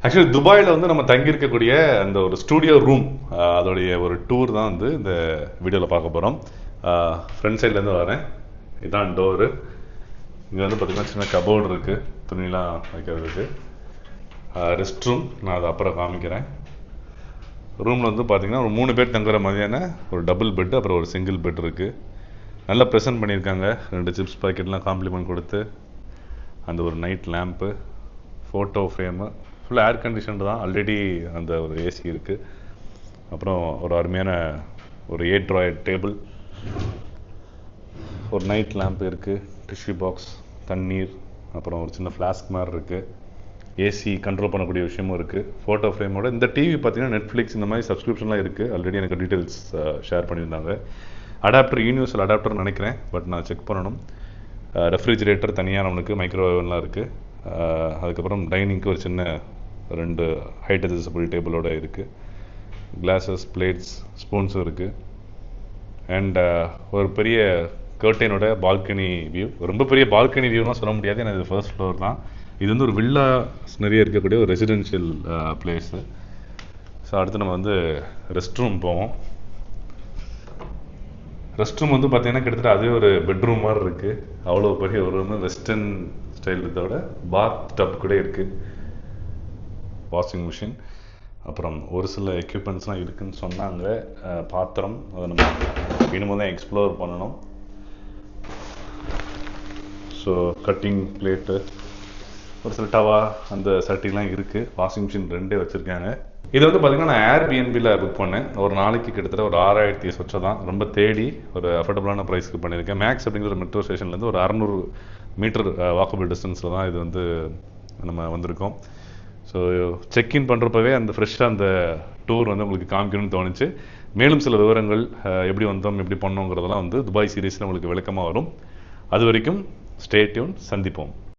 Actually துபாயில் வந்து நம்ம தங்கியிருக்கக்கூடிய அந்த ஒரு ஸ்டூடியோ ரூம், அதோடைய ஒரு டூர் தான் வந்து இந்த வீடியோவில் பார்க்க போகிறோம். ஃப்ரண்ட் சைட்லேருந்து வரேன். இதுதான் டோரு. இங்கே வந்து பார்த்திங்கன்னா சின்ன கபோர்டு இருக்குது, துணிலாம் வைக்கிறதுக்கு. ரெஸ்ட் ரூம் நான் அதை அப்புறம் காமிக்கிறேன். ரூமில் வந்து பார்த்திங்கன்னா ஒரு 3 பேர் தங்குற மாதிரியான ஒரு டபுள் பெட்டு, அப்புறம் ஒரு சிங்கிள் பெட் இருக்குது. நல்லா ப்ரெசென்ட் பண்ணியிருக்காங்க. 2 சிப்ஸ் பாக்கெட்லாம் காம்ப்ளிமெண்ட் கொடுத்து, அந்த ஒரு night lamp, photo frame, full air condition தான். ஆல்ரெடி அந்த ஒரு ஏசி இருக்குது. அப்புறம் ஒரு அருமையான ஒரு 8 ட்ராயர் டேபிள், ஒரு நைட் லேம்ப் இருக்குது, டிஷ்யூ பாக்ஸ், தண்ணீர், அப்புறம் ஒரு சின்ன ஃப்ளாஸ்க் மாதிரி இருக்குது. ஏசி கண்ட்ரோல் பண்ணக்கூடிய விஷயமும் இருக்குது. ஃபோட்டோ ஃப்ரேமோட இந்த டிவி பார்த்தீங்கன்னா நெட்ஃப்ளிக்ஸ் இந்த மாதிரி சப்ஸ்கிரிப்ஷன்லாம் இருக்குது. ஆல்ரெடி எனக்கு டீட்டெயில்ஸ் ஷேர் பண்ணியிருந்தாங்க. அடாப்டர் யூனிவர்சல் அடாப்டர் நினைக்கிறேன், பட் நான் செக் பண்ணணும். ரெஃப்ரிஜிரேட்டர் தனியாக நம்மளுக்கு, மைக்ரோவேவ்லாம் இருக்குது. அதுக்கப்புறம் டைனிங்க்கு ஒரு சின்ன 2 ஹைட் அட்ஜஸ்டபிள் டேபிளோடு இருக்குது. கிளாஸஸ், பிளேட்ஸ், ஸ்பூன்ஸும் இருக்குது. அண்ட் ஒரு பெரிய கர்டைனோட பால்கனி வியூ. ரொம்ப பெரிய பால்கனி வியூலாம் சொல்ல முடியாது, ஏன்னா இது ஃபர்ஸ்ட் ஃப்ளோர் தான். இது வந்து ஒரு வில்லா நிறைய இருக்கக்கூடிய ஒரு ரெசிடென்ஷியல் பிளேஸு. ஸோ அடுத்து நம்ம வந்து ரெஸ்ட் ரூம் போவோம். ரெஸ்ட் ரூம் வந்து பார்த்தீங்கன்னா கிட்டத்தட்ட அதே ஒரு பெட்ரூம் மாதிரி இருக்குது. அவ்வளோ பெரிய ஒரு ரூம், வெஸ்டர்ன் ஸ்டைல். இதோட பாத் டப் கூட இருக்குது, வாஷிங் மிஷின், அப்புறம் ஒரு சில எக்யூப்மெண்ட்ஸ்லாம் இருக்குதுன்னு சொன்னாங்க. பாத்திரம், அதை நம்ம இனிமேல் தான் எக்ஸ்ப்ளோர் பண்ணணும். ஸோ கட்டிங் பிளேட்டு, ஒரு சில டவா, அந்த சட்டிலாம் இருக்குது. வாஷிங் மிஷின் 2 வச்சுருக்காங்க. இது வந்து பார்த்திங்கன்னா நான் ஏர்பிஎன்பியில் புக் பண்ணேன். ஒரு நாளைக்கு கிட்டத்தட்ட ஒரு 6000 சொச்சம் தான். ரொம்ப தேடி ஒரு அஃபோர்டபுளான ப்ரைஸ்க்கு பண்ணியிருக்கேன். மேக்ஸ் அப்படிங்கிற ஒரு மெட்ரோ ஸ்டேஷன்லேருந்து ஒரு 600 மீட்டர் வாக்கபிள் டிஸ்டன்ஸில் தான் இது வந்து நம்ம வந்திருக்கோம். ஸோ செக்இன் பண்ணுறப்பவே அந்த ஃப்ரெஷ்ஷாக அந்த டூர் வந்து உங்களுக்கு காமிக்கணும்னு தோணுச்சு. மேலும் சில விவரங்கள் எப்படி வந்தோம், எப்படி பண்ணோங்கிறதெல்லாம் வந்து துபாய் சீரீஸில் உங்களுக்கு விளக்கமாக வரும். அது வரைக்கும் ஸ்டே டியூன், சந்திப்போம்.